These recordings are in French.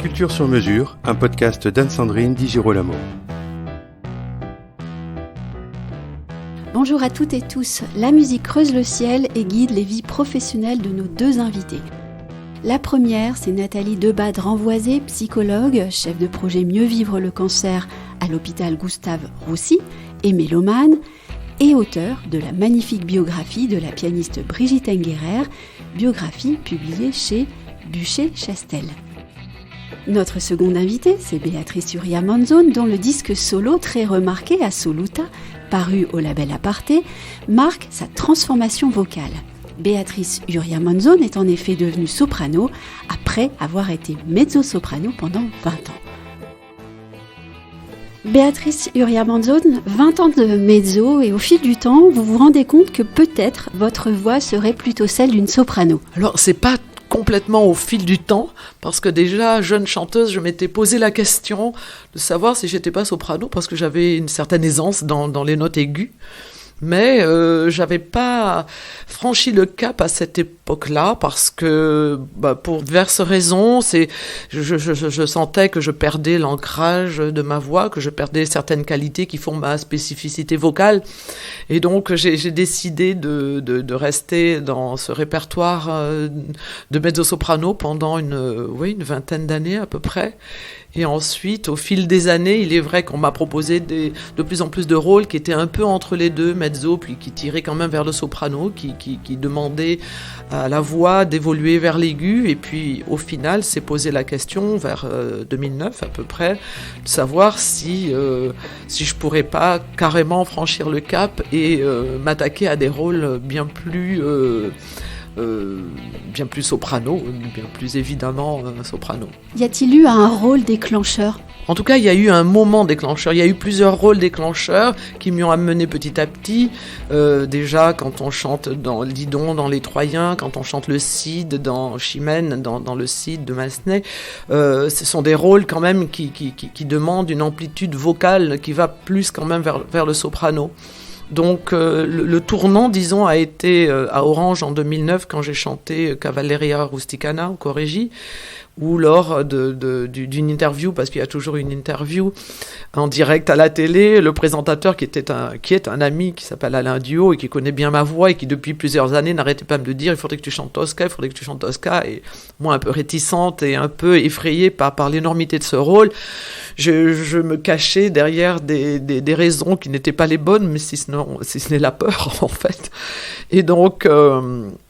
Culture sur mesure, un podcast d'Anne-Sandrine Di Girolamo. Bonjour à toutes et tous, la musique creuse le ciel et guide les vies professionnelles de nos deux invités. La première, c'est Nathalie Debade-Renvoisé, psychologue, chef de projet Mieux vivre le cancer à l'hôpital Gustave Roussy et mélomane, et auteure de la magnifique biographie de la pianiste Brigitte Engerer, biographie publiée chez Buchet-Chastel. Notre seconde invitée, c'est Béatrice Uria Manzone, dont le disque solo très remarqué Assoluta, paru au label Aparté, marque sa transformation vocale. Béatrice Uria Manzone est en effet devenue soprano après avoir été mezzo-soprano pendant 20 ans. Béatrice Uria Manzone, 20 ans de mezzo, et au fil du temps, vous vous rendez compte que peut-être votre voix serait plutôt celle d'une soprano. Alors, c'est pas complètement au fil du temps, parce que déjà, jeune chanteuse, je m'étais posé la question de savoir si j'étais pas soprano, parce que j'avais une certaine aisance dans les notes aiguës. Mais j'avais pas franchi le cap à cette époque-là parce que pour diverses raisons, je sentais que je perdais l'ancrage de ma voix, que je perdais certaines qualités qui font ma spécificité vocale, et donc j'ai décidé de rester dans ce répertoire de mezzo-soprano pendant une vingtaine d'années à peu près. Et ensuite, au fil des années, il est vrai qu'on m'a proposé de plus en plus de rôles qui étaient un peu entre les deux, mezzo, puis qui tiraient quand même vers le soprano, qui demandaient à la voix d'évoluer vers l'aigu. Et puis, au final, s'est posé la question, vers 2009 à peu près, de savoir si je pourrais pas carrément franchir le cap et m'attaquer à des rôles bien plus soprano, bien plus évidemment soprano. Y a-t-il eu un rôle déclencheur ? En tout cas, il y a eu un moment déclencheur. Il y a eu plusieurs rôles déclencheurs qui m'y ont amené petit à petit. Déjà, quand on chante dans Didon, dans Les Troyens, quand on chante le Cid, dans Chimène, dans le Cid de Massenet, ce sont des rôles quand même qui demandent une amplitude vocale qui va plus quand même vers le soprano. Donc le tournant, disons, a été à Orange en 2009 quand j'ai chanté Cavalleria Rusticana au Corrégie, ou lors d'une interview, parce qu'il y a toujours une interview en direct à la télé, le présentateur qui est un ami qui s'appelle Alain Duhaut et qui connaît bien ma voix et qui depuis plusieurs années n'arrêtait pas de me dire il faudrait que tu chantes Tosca, et moi un peu réticente et un peu effrayée par l'énormité de ce rôle, je me cachais derrière des raisons qui n'étaient pas les bonnes, mais si ce n'est la peur en fait. Et donc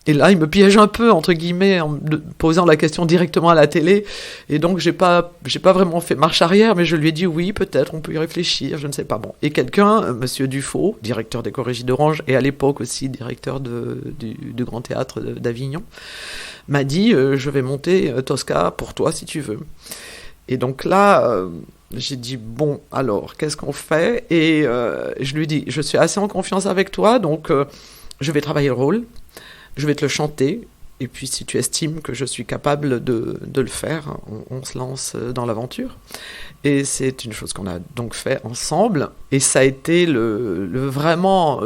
et là, il me piège un peu, entre guillemets, en me posant la question directement à la télé. Et donc, j'ai pas vraiment fait marche arrière, mais je lui ai dit oui, peut-être, on peut y réfléchir, je ne sais pas. Bon. Et quelqu'un, Monsieur Dufaux, directeur des Chorégies d'Orange, et à l'époque aussi directeur du Grand Théâtre d'Avignon, m'a dit je vais monter Tosca pour toi, si tu veux. Et donc là, j'ai dit bon, alors, qu'est-ce qu'on fait ? Et je lui ai dit, je suis assez en confiance avec toi, donc je vais travailler le rôle. Je vais te le chanter, et puis si tu estimes que je suis capable de le faire, on se lance dans l'aventure. Et c'est une chose qu'on a donc fait ensemble, et ça a été vraiment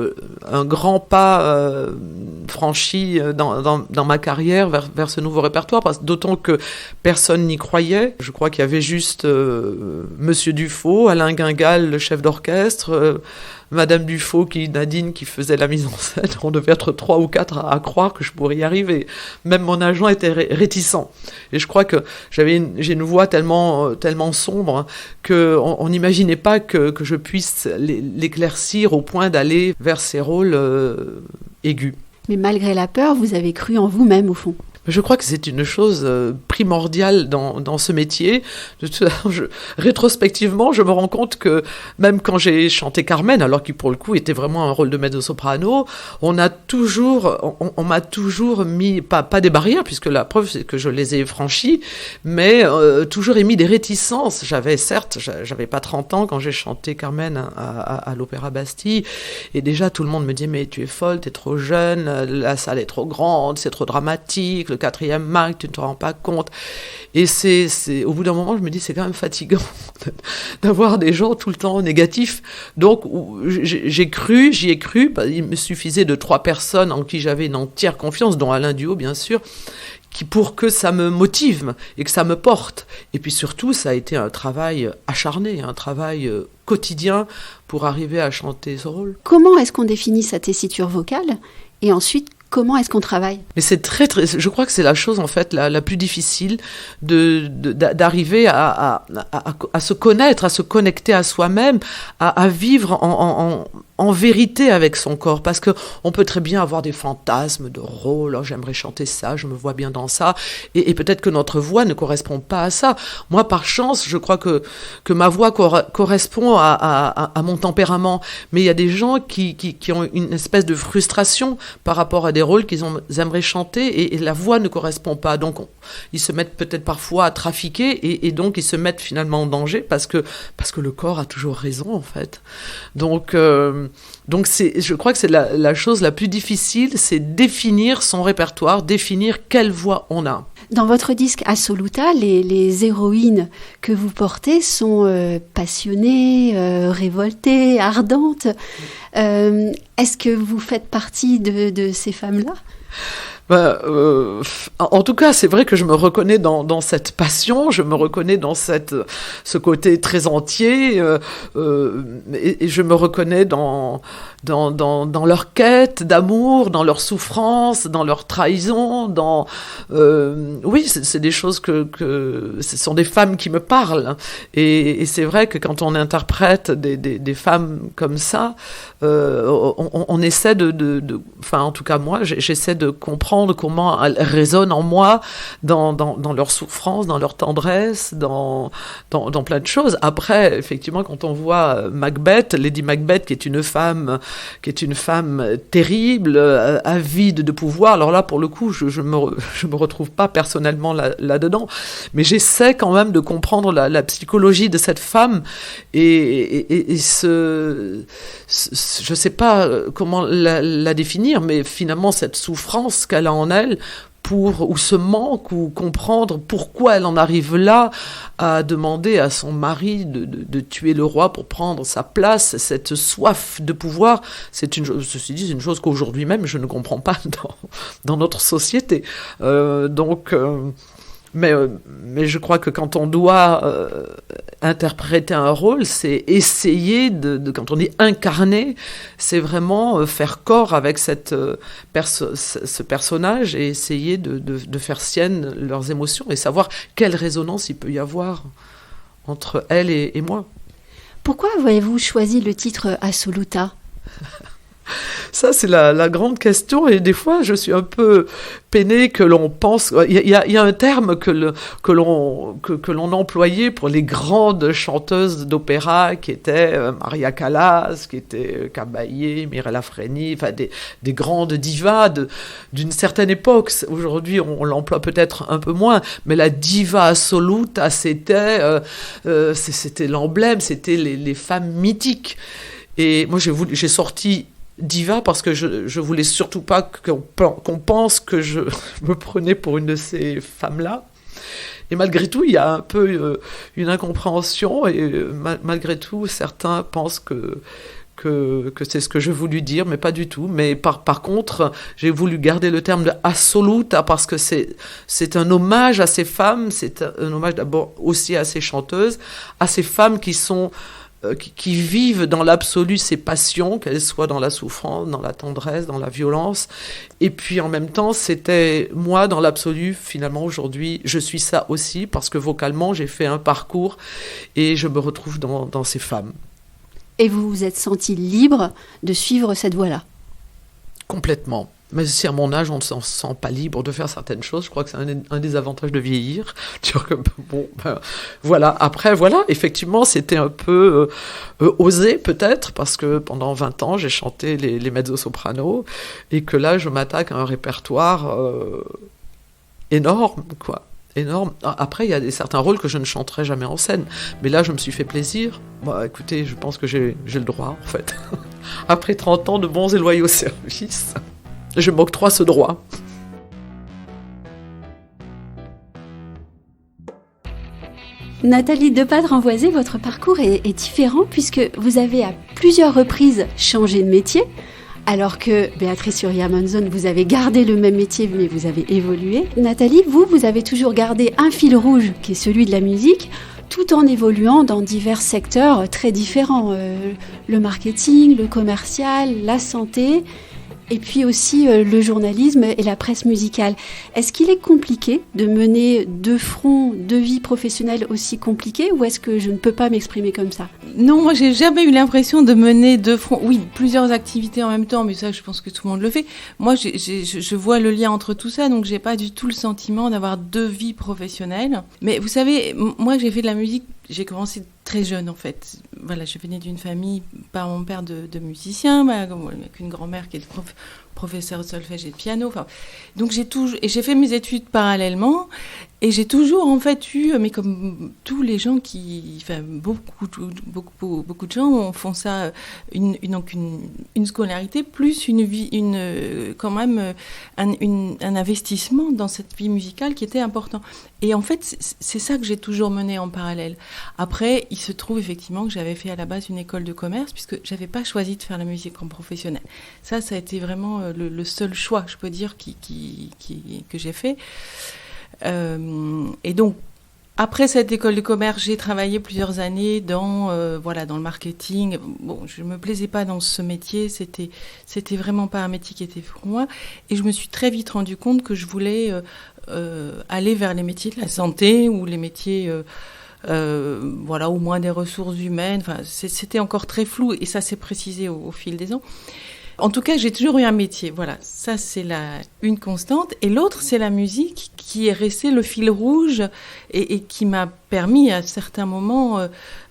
un grand pas franchi dans ma carrière vers ce nouveau répertoire, d'autant que personne n'y croyait. Je crois qu'il y avait juste Monsieur Dufaux, Alain Guingal, le chef d'orchestre, Madame Dufaux, Nadine, qui faisait la mise en scène. On devait être 3 ou 4 à croire que je pourrais y arriver. Même mon agent était réticent. Et je crois que j'ai une voix tellement sombre qu'on n'imaginait pas que je puisse l'éclaircir au point d'aller vers ces rôles aigus. Mais malgré la peur, vous avez cru en vous-même au fond. Je crois que c'est une chose primordiale dans ce métier. Rétrospectivement, je me rends compte que même quand j'ai chanté Carmen, alors qui pour le coup était vraiment un rôle de mezzo-soprano, on m'a toujours mis, pas des barrières, puisque la preuve c'est que je les ai franchies, mais toujours émis des réticences. J'avais pas 30 ans quand j'ai chanté Carmen à l'Opéra Bastille, et déjà tout le monde me disait mais tu es folle, t'es trop jeune, la salle est trop grande, c'est trop dramatique, le 4e acte, tu ne te rends pas compte. Et c'est au bout d'un moment, je me dis, c'est quand même fatigant d'avoir des gens tout le temps négatifs. Donc, j'y ai cru. Il me suffisait de 3 personnes en qui j'avais une entière confiance, dont Alain Duhaut, bien sûr, pour que ça me motive et que ça me porte. Et puis surtout, ça a été un travail acharné, un travail quotidien pour arriver à chanter ce rôle. Comment est-ce qu'on définit sa tessiture vocale ? Et ensuite, comment est-ce qu'on travaille ? Mais c'est je crois que c'est la chose en fait la plus difficile d'arriver à se connaître, à se connecter à soi-même, à vivre en vérité avec son corps, parce que on peut très bien avoir des fantasmes de rôle, oh, j'aimerais chanter ça, je me vois bien dans ça, et peut-être que notre voix ne correspond pas à ça. Moi, par chance, je crois que ma voix correspond à mon tempérament, mais il y a des gens qui ont une espèce de frustration par rapport à des rôles qu'ils aimeraient chanter, et la voix ne correspond pas, donc ils se mettent peut-être parfois à trafiquer, et donc ils se mettent finalement en danger, parce que le corps a toujours raison, en fait. Donc je crois que c'est la chose la plus difficile, c'est définir son répertoire, définir quelle voix on a. Dans votre disque Assoluta, les héroïnes que vous portez sont passionnées, révoltées, ardentes. Est-ce que vous faites partie de ces femmes-là ? En tout cas, c'est vrai que je me reconnais dans cette passion, je me reconnais dans ce côté très entier, et je me reconnais dans leur quête d'amour, dans leur souffrance, dans leur trahison, oui, c'est des choses que ce sont des femmes qui me parlent, et c'est vrai que quand on interprète des femmes comme ça, on essaie enfin, en tout cas moi, j'essaie de comprendre comment elles résonnent en moi, dans leur souffrance, dans leur tendresse, dans plein de choses. Après, effectivement, quand on voit Macbeth, Lady Macbeth, qui est une femme terrible, avide de pouvoir, alors là, pour le coup, je me retrouve pas personnellement là-dedans, mais j'essaie quand même de comprendre la psychologie de cette femme, et je sais pas comment la définir, mais finalement, cette souffrance qu'elle a en elle, ou ce manque, ou comprendre pourquoi elle en arrive là à demander à son mari de tuer le roi pour prendre sa place, cette soif de pouvoir, ceci dit, c'est une chose qu'aujourd'hui même je ne comprends pas dans notre société. Mais je crois que quand on doit interpréter un rôle, c'est essayer quand on dit incarner, c'est vraiment faire corps avec ce personnage, et essayer de faire sienne leurs émotions, et savoir quelle résonance il peut y avoir entre elle et moi. Pourquoi avez-vous choisi le titre Assoluta ? Ça, c'est la grande question, et des fois, je suis un peu peinée que l'on pense... Il y a un terme que l'on employait pour les grandes chanteuses d'opéra, qui étaient Maria Callas, qui étaient Caballé, Mirella Freni, enfin des grandes divas d'une certaine époque. Aujourd'hui, on l'emploie peut-être un peu moins, mais la diva assoluta, c'était l'emblème, c'était les femmes mythiques. Et moi, j'ai sorti diva parce que je voulais surtout pas qu'on pense que je me prenais pour une de ces femmes-là. Et malgré tout, il y a un peu une incompréhension, et malgré tout, certains pensent que c'est ce que je voulais dire, mais pas du tout. Mais par contre, j'ai voulu garder le terme de assoluta parce que c'est un hommage à ces femmes, c'est un hommage d'abord aussi à ces chanteuses, à ces femmes qui vivent dans l'absolu ces passions, qu'elles soient dans la souffrance, dans la tendresse, dans la violence. Et puis en même temps, c'était moi dans l'absolu. Finalement, aujourd'hui, je suis ça aussi, parce que vocalement, j'ai fait un parcours et je me retrouve dans ces femmes. Et vous vous êtes senti libre de suivre cette voie-là ? Complètement. Mais si à mon âge, on ne se sent pas libre de faire certaines choses, je crois que c'est un des avantages de vieillir. Voilà. Après, voilà, effectivement, c'était un peu osé peut-être, parce que pendant 20 ans, j'ai chanté les mezzo-sopranos, et que là, je m'attaque à un répertoire énorme, quoi. Énorme. Après, il y a certains rôles que je ne chanterai jamais en scène, mais là, je me suis fait plaisir. Écoutez, je pense que j'ai le droit, en fait. Après 30 ans de bons et loyaux services, je m'octroie ce droit. Nathalie Depas-Renvoisé, votre parcours est différent, puisque vous avez à plusieurs reprises changé de métier. Alors que Béatrice Surya-Monzon, vous avez gardé le même métier, mais vous avez évolué. Nathalie, vous avez toujours gardé un fil rouge, qui est celui de la musique, tout en évoluant dans divers secteurs très différents. Le marketing, le commercial, la santé, et puis aussi le journalisme et la presse musicale. Est-ce qu'il est compliqué de mener deux fronts, deux vies professionnelles aussi compliquées, ou est-ce que je ne peux pas m'exprimer comme ça ? Non, moi j'ai jamais eu l'impression de mener deux fronts. Oui, plusieurs activités en même temps, mais ça je pense que tout le monde le fait. Moi je vois le lien entre tout ça, donc j'ai pas du tout le sentiment d'avoir deux vies professionnelles. Mais vous savez, moi j'ai fait de la musique, j'ai commencé très jeune en fait. Voilà, je venais d'une famille par mon père de musicien, avec une grand-mère qui est professeur de solfège et de piano. Enfin, donc j'ai fait mes études parallèlement. Et j'ai toujours en fait eu, mais comme tous les gens beaucoup de gens font ça, une scolarité plus une vie, quand même un investissement dans cette vie musicale qui était important. Et en fait, c'est ça que j'ai toujours mené en parallèle. Après, il se trouve effectivement que j'avais fait à la base une école de commerce puisque j'avais pas choisi de faire la musique en professionnel. Ça a été vraiment le seul choix, je peux dire, que j'ai fait. Et donc, après cette école de commerce, j'ai travaillé plusieurs années dans le marketing. Bon, je me plaisais pas dans ce métier, c'était vraiment pas un métier qui était pour moi. Et je me suis très vite rendu compte que je voulais aller vers les métiers de la santé ou les métiers au moins des ressources humaines. Enfin, c'était encore très flou et ça s'est précisé au fil des ans. En tout cas, j'ai toujours eu un métier. Voilà, ça c'est une constante. Et l'autre, c'est la musique qui est resté le fil rouge et qui m'a permis à certains moments,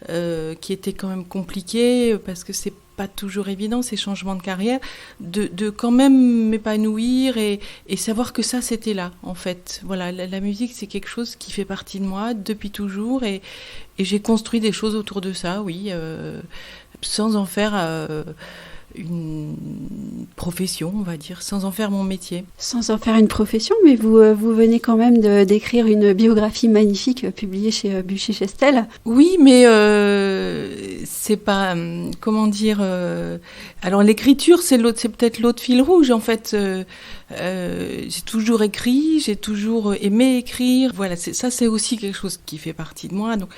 qui étaient quand même compliqués, parce que c'est pas toujours évident ces changements de carrière, de quand même m'épanouir et savoir que ça c'était là en fait. Voilà, la musique c'est quelque chose qui fait partie de moi depuis toujours et j'ai construit des choses autour de ça, oui, sans en faire une profession, on va dire, sans en faire mon métier. Sans en faire une profession, mais vous venez quand même d'écrire une biographie magnifique publiée chez Buchy-Chastel. Oui, mais c'est pas, comment dire... alors l'écriture, c'est peut-être l'autre fil rouge, en fait. J'ai toujours écrit, j'ai toujours aimé écrire. Voilà, ça c'est aussi quelque chose qui fait partie de moi. Donc,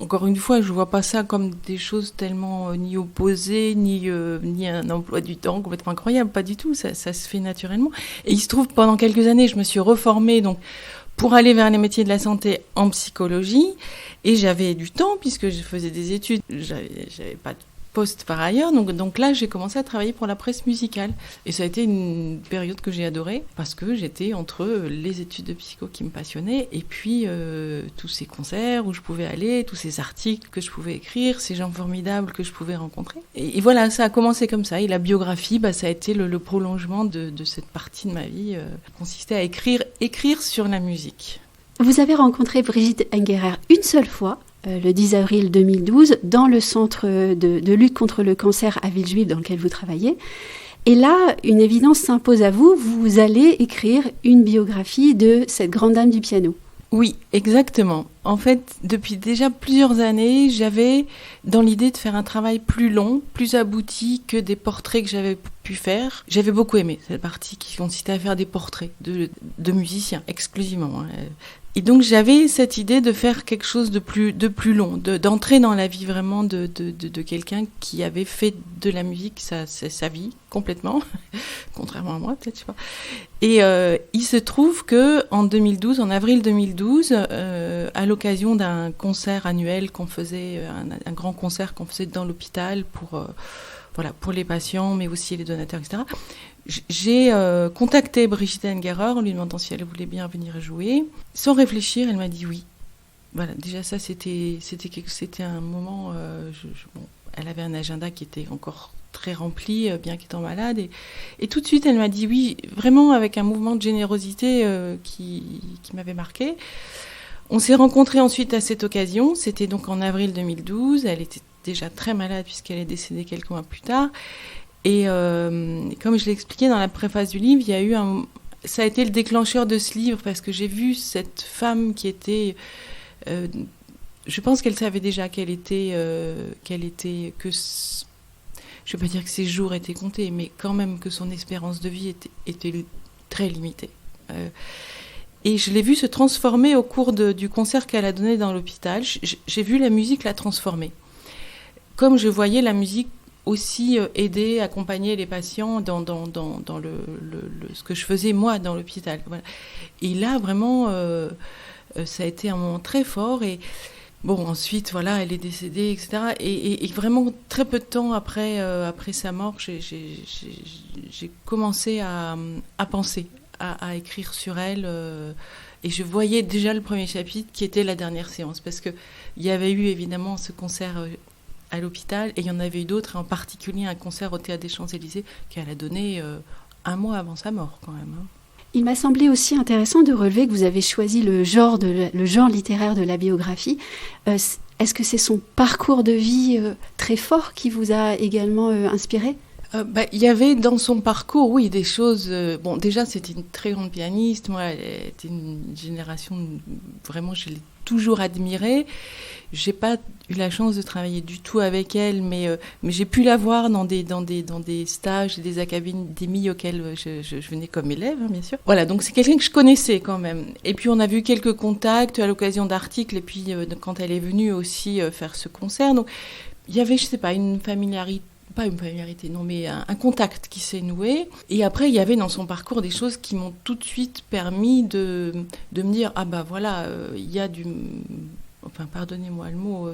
encore une fois, je vois pas ça comme des choses tellement ni opposées, ni un emploi du temps complètement incroyable, pas du tout, ça se fait naturellement. Et il se trouve, pendant quelques années, je me suis reformée donc, pour aller vers les métiers de la santé en psychologie, et j'avais du temps, puisque je faisais des études, j'avais pas de poste par ailleurs, donc là j'ai commencé à travailler pour la presse musicale et ça a été une période que j'ai adorée parce que j'étais entre les études de psycho qui me passionnaient et puis tous ces concerts où je pouvais aller, tous ces articles que je pouvais écrire, ces gens formidables que je pouvais rencontrer et voilà, ça a commencé comme ça et la biographie, ça a été le prolongement de cette partie de ma vie, consistait à écrire sur la musique. Vous avez rencontré Brigitte Engerer une seule fois, le 10 avril 2012, dans le centre de lutte contre le cancer à Villejuif dans lequel vous travaillez. Et là, une évidence s'impose à vous, vous allez écrire une biographie de cette grande dame du piano. Oui, exactement. En fait, depuis déjà plusieurs années, j'avais dans l'idée de faire un travail plus long, plus abouti que des portraits que j'avais pu faire. J'avais beaucoup aimé cette partie qui consistait à faire des portraits de musiciens exclusivement. Et donc j'avais cette idée de faire quelque chose de plus long, d'entrer dans la vie vraiment de quelqu'un qui avait fait de la musique sa vie complètement, contrairement à moi peut-être, je sais pas. Et il se trouve que en avril 2012, à l'occasion d'un concert annuel qu'on faisait, un grand concert qu'on faisait dans l'hôpital pour les patients, mais aussi les donateurs, etc. J'ai contacté Brigitte Engerer en lui demandant si elle voulait bien venir jouer. Sans réfléchir, elle m'a dit oui. Voilà, déjà ça, c'était un moment... elle avait un agenda qui était encore très rempli, bien qu'étant malade. Et tout de suite, elle m'a dit oui, vraiment avec un mouvement de générosité qui m'avait marqué. On s'est rencontrés ensuite à cette occasion. C'était donc en avril 2012. Elle était déjà très malade puisqu'elle est décédée quelques mois plus tard. Et comme je l'ai expliqué dans la préface du livre, ça a été le déclencheur de ce livre parce que j'ai vu cette femme qui était... je pense qu'elle savait déjà qu'elle était je ne vais pas dire que ses jours étaient comptés, mais quand même que son espérance de vie était très limitée. Et je l'ai vue se transformer au cours du concert qu'elle a donné dans l'hôpital. J'ai vu la musique la transformer. Comme je voyais la musique aussi aider, accompagner les patients dans ce que je faisais moi dans l'hôpital. Voilà. Et là, vraiment, ça a été un moment très fort. Et bon, ensuite, voilà, elle est décédée, etc. Et vraiment, très peu de temps après sa mort, j'ai commencé à penser, à écrire sur elle. Et je voyais déjà le premier chapitre qui était la dernière séance. Parce qu'il y avait eu évidemment ce concert à l'hôpital, et il y en avait eu d'autres, en particulier un concert au Théâtre des Champs-Élysées qu'elle a donné 1 mois avant sa mort, quand même. Il m'a semblé aussi intéressant de relever que vous avez choisi le genre littéraire de la biographie. Est-ce que c'est son parcours de vie très fort qui vous a également inspiré ? Il y avait dans son parcours, oui, des choses... bon, déjà, c'était une très grande pianiste. Moi, elle était une génération... Vraiment, je l'ai toujours admirée. J'ai pas eu la chance de travailler du tout avec elle, mais j'ai pu la voir dans des stages et des académies auxquelles je venais comme élève, hein, bien sûr. Voilà, donc c'est quelqu'un que je connaissais quand même. Et puis, on a vu quelques contacts à l'occasion d'articles, et puis quand elle est venue aussi faire ce concert. Donc, il y avait, je sais pas, une familiarité, pas une familiarité, non, mais un contact qui s'est noué. Et après, il y avait dans son parcours des choses qui m'ont tout de suite permis de me dire, ah bah voilà, il y a du... Enfin, pardonnez-moi le mot,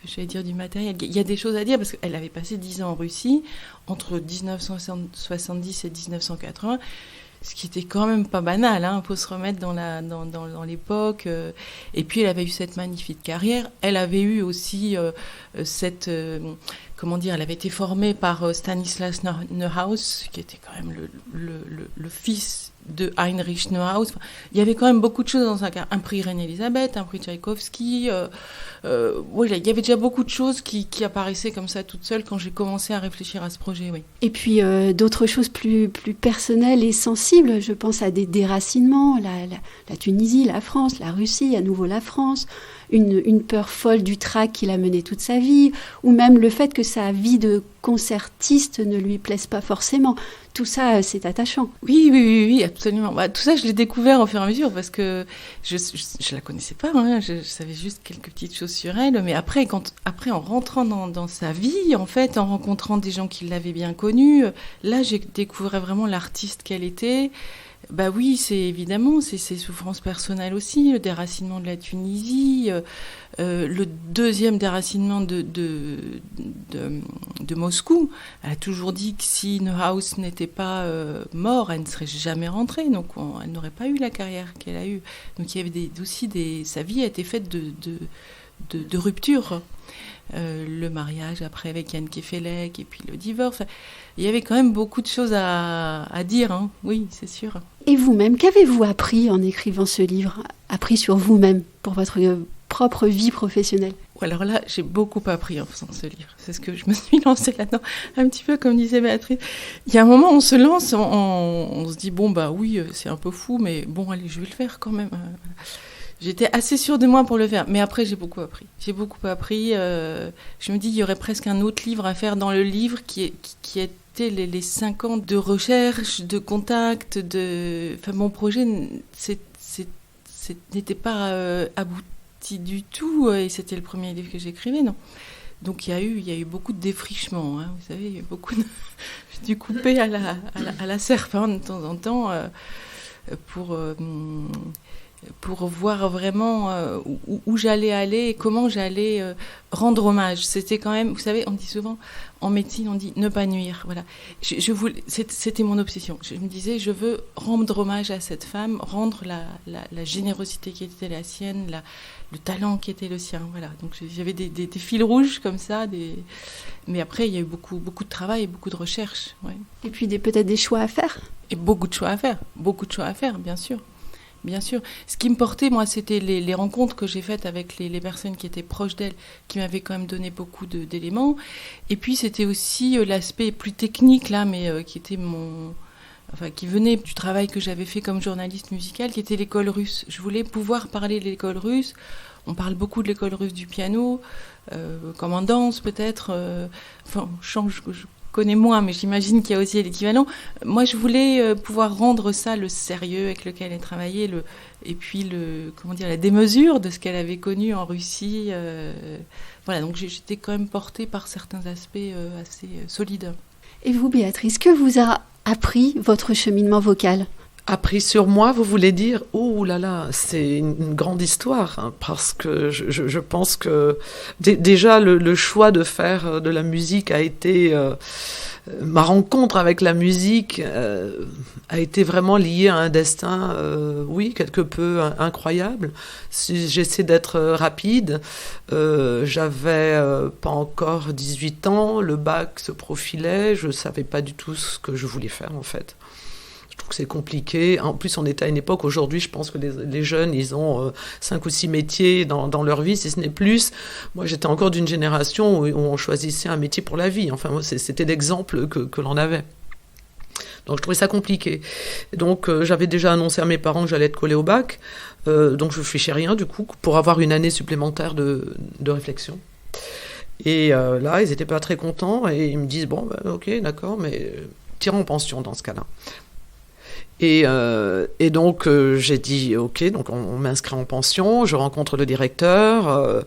j'allais dire du matériel. Il y a des choses à dire, parce qu'elle avait passé 10 ans en Russie, entre 1970 et 1980, ce qui était quand même pas banal, hein. Il faut se remettre dans l'époque. Et puis, elle avait eu cette magnifique carrière. Elle avait eu aussi elle avait été formée par Stanislas Neuhaus, qui était quand même le fils de Heinrich Neuhaus. Enfin, il y avait quand même beaucoup de choses dans sa carrière. Un prix Reine-Élisabeth, un prix Tchaïkovski. Il y avait déjà beaucoup de choses qui apparaissaient comme ça toutes seules quand j'ai commencé à réfléchir à ce projet. Oui. Et puis d'autres choses plus personnelles et sensibles, je pense à des déracinements, la Tunisie, la France, la Russie, à nouveau la France, une peur folle du trac qu'il a mené toute sa vie, ou même le fait que sa vie de concertiste ne lui plaise pas forcément. Tout ça, c'est attachant. Oui, absolument. Tout ça, je l'ai découvert au fur et à mesure, parce que je la connaissais pas, hein. Je savais juste quelques petites choses sur elle, mais après, en rentrant dans sa vie, en fait, en rencontrant des gens qui l'avaient bien connue, là, j'ai découvert vraiment l'artiste qu'elle était. Oui, c'est évidemment, c'est ses souffrances personnelles aussi, le déracinement de la Tunisie, le deuxième déracinement de Moscou. Elle a toujours dit que si Neuhaus n'était pas mort, elle ne serait jamais rentrée, donc elle n'aurait pas eu la carrière qu'elle a eue. Donc il y avait sa vie a été faite de ruptures. Le mariage après avec Yann Kefelec, et puis le divorce. Il y avait quand même beaucoup de choses à dire, hein. Oui, c'est sûr. Et vous-même, qu'avez-vous appris en écrivant ce livre ? Appris sur vous-même, pour votre propre vie professionnelle ? Alors là, j'ai beaucoup appris en faisant ce livre. C'est ce que je me suis lancée là-dedans. Un petit peu comme disait Béatrice. Il y a un moment, on se lance, on se dit, oui, c'est un peu fou, mais bon, allez, je vais le faire quand même. J'étais assez sûre de moi pour le faire, mais après j'ai beaucoup appris. Je me dis il y aurait presque un autre livre à faire dans le livre qui était les 5 ans de recherche, de contact, mon projet n'était pas abouti du tout, et c'était le premier livre que j'écrivais, non. Donc il y a eu beaucoup de défrichements, hein, vous savez, il y a eu beaucoup de... J'ai dû couper à la serpe, hein, de temps en temps pour voir vraiment où j'allais aller et comment j'allais rendre hommage. C'était quand même, vous savez, on dit souvent, en médecine, on dit ne pas nuire. Voilà. C'était mon obsession. Je me disais, je veux rendre hommage à cette femme, rendre la générosité qui était la sienne, le talent qui était le sien. Voilà. Donc j'avais des fils rouges comme ça. Mais après, il y a eu beaucoup de travail et beaucoup de recherche. Ouais. Et puis peut-être des choix à faire. Et beaucoup de choix à faire, bien sûr. Bien sûr. Ce qui me portait, moi, c'était les rencontres que j'ai faites avec les personnes qui étaient proches d'elle, qui m'avaient quand même donné beaucoup d'éléments. Et puis, c'était aussi l'aspect plus technique, là, mais qui était qui venait du travail que j'avais fait comme journaliste musicale, qui était l'école russe. Je voulais pouvoir parler de l'école russe. On parle beaucoup de l'école russe du piano, comme en danse, peut-être. On change connais moins, mais j'imagine qu'il y a aussi l'équivalent. Moi, je voulais pouvoir rendre ça le sérieux avec lequel elle travaillait, et puis la démesure de ce qu'elle avait connu en Russie. Voilà, donc j'étais quand même portée par certains aspects assez solides. Et vous, Béatrice, que vous a appris votre cheminement vocal ? Appris sur moi, vous voulez dire ? Oh là là, c'est une grande histoire, hein, parce que je pense que déjà le choix de faire de la musique a été... ma rencontre avec la musique a été vraiment liée à un destin, oui, quelque peu incroyable. Si j'essaie d'être rapide, j'avais pas encore 18 ans, le bac se profilait, je savais pas du tout ce que je voulais faire en fait. Je trouve que c'est compliqué. En plus, on était à une époque, aujourd'hui, je pense que les jeunes, ils ont 5 ou 6 métiers dans leur vie, si ce n'est plus. Moi, j'étais encore d'une génération où on choisissait un métier pour la vie. Enfin, moi, c'était l'exemple que l'on avait. Donc, je trouvais ça compliqué. Donc, j'avais déjà annoncé à mes parents que j'allais être collée au bac. Donc, je ne réfléchis rien, du coup, pour avoir une année supplémentaire de réflexion. Et là, ils n'étaient pas très contents et ils me disent, bon, ok, d'accord, mais tire en pension dans ce cas-là. Et donc, j'ai dit, ok, donc on m'inscrit en pension, je rencontre le directeur,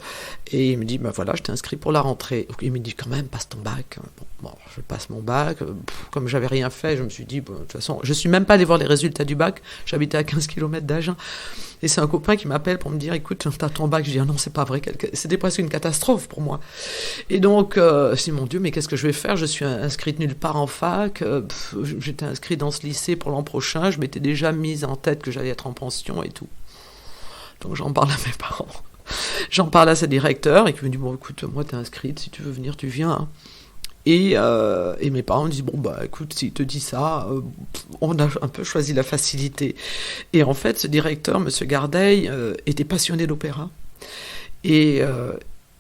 et il me dit, voilà, je t'inscris pour la rentrée. Il me dit, quand même, passe ton bac. Bon, je passe mon bac. Comme j'avais rien fait, je me suis dit, de toute façon, je suis même pas allée voir les résultats du bac. J'habitais à 15 km d'Agen. Et c'est un copain qui m'appelle pour me dire, écoute, t'as ton bac. Je dis, ah non, c'est pas vrai. C'était presque une catastrophe pour moi. Et donc, je me suis dit, mon Dieu, mais qu'est-ce que je vais faire ? Je suis inscrite nulle part en fac. J'étais inscrite dans ce lycée pour l'an prochain. Je m'étais déjà mise en tête que j'allais être en pension et tout. Donc, j'en parle à mes parents. J'en parle à sa directeur et qui me dit, bon, écoute, moi, t'es inscrite. Si tu veux venir, tu viens. Hein. Et mes parents me disent, bon, écoute, s'il te dit ça, on a un peu choisi la facilité. Et en fait, ce directeur, M. Gardeil, était passionné d'opéra. Et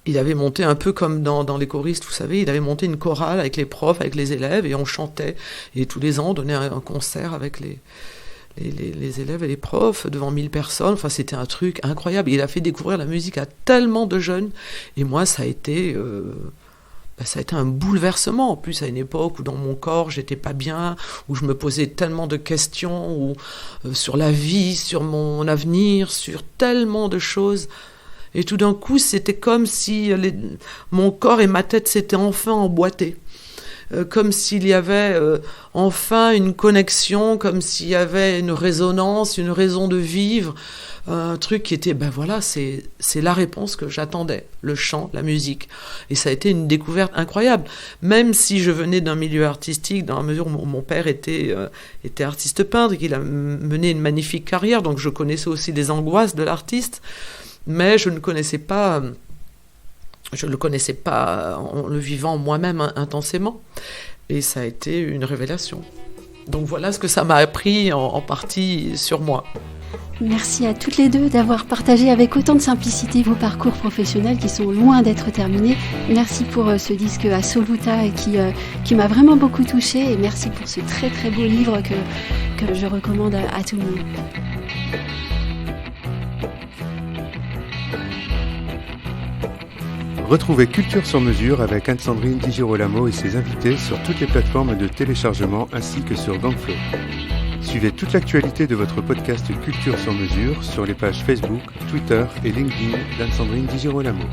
il avait monté un peu comme dans les choristes, vous savez, il avait monté une chorale avec les profs, avec les élèves, et on chantait. Et tous les ans, on donnait un concert avec les élèves et les profs devant 1000 personnes. Enfin, c'était un truc incroyable. Il a fait découvrir la musique à tellement de jeunes. Et moi, ça a été un bouleversement, en plus à une époque où dans mon corps j'étais pas bien, où je me posais tellement de questions sur la vie, sur mon avenir, sur tellement de choses. Et tout d'un coup, c'était comme si mon corps et ma tête s'étaient enfin emboîtés. Comme s'il y avait enfin une connexion, comme s'il y avait une résonance, une raison de vivre. Un truc qui était, c'est la réponse que j'attendais, le chant, la musique. Et ça a été une découverte incroyable. Même si je venais d'un milieu artistique, dans la mesure où mon père était artiste peintre, et qu'il a mené une magnifique carrière, donc je connaissais aussi les angoisses de l'artiste, mais je ne le connaissais pas en le vivant moi-même intensément. Et ça a été une révélation. Donc voilà ce que ça m'a appris en partie sur moi. Merci à toutes les deux d'avoir partagé avec autant de simplicité vos parcours professionnels qui sont loin d'être terminés. Merci pour ce disque Assoluta qui m'a vraiment beaucoup touchée, et merci pour ce très très beau livre que je recommande à tout le monde. Retrouvez Culture sur mesure avec Anne-Sandrine Di Girolamo et ses invités sur toutes les plateformes de téléchargement ainsi que sur Gangflow. Suivez toute l'actualité de votre podcast Culture sur mesure sur les pages Facebook, Twitter et LinkedIn d'Anne-Sandrine Di Girolamo.